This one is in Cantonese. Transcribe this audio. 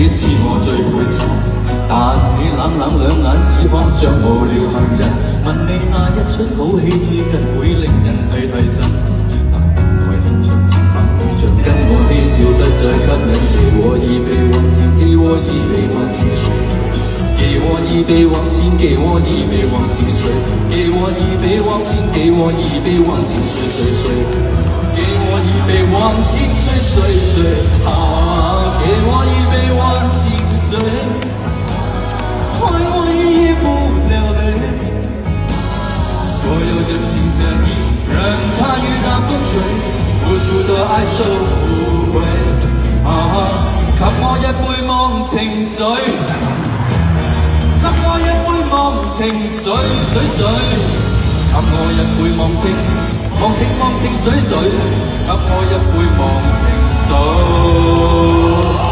你是我最配襯，但你冷冷兩眼似看着無聊行人。問你那一出好戲至近會令人提神，但愛連場沉默如像跟我嬉笑得再吸引，給我一杯往前，給我一杯往前水，給我一杯往前，給我一杯往前水，給我一杯往前，給我一杯往前水水水，給我一杯往前水水水，啊，給我一杯往前水，害我一夜不流淚。所有真心真意，任它雨打風吹，付出的愛收不回。啊，給我一杯忘情水，給我一杯忘情水水水，給我一杯忘情忘情忘情水水，給我一杯忘情水。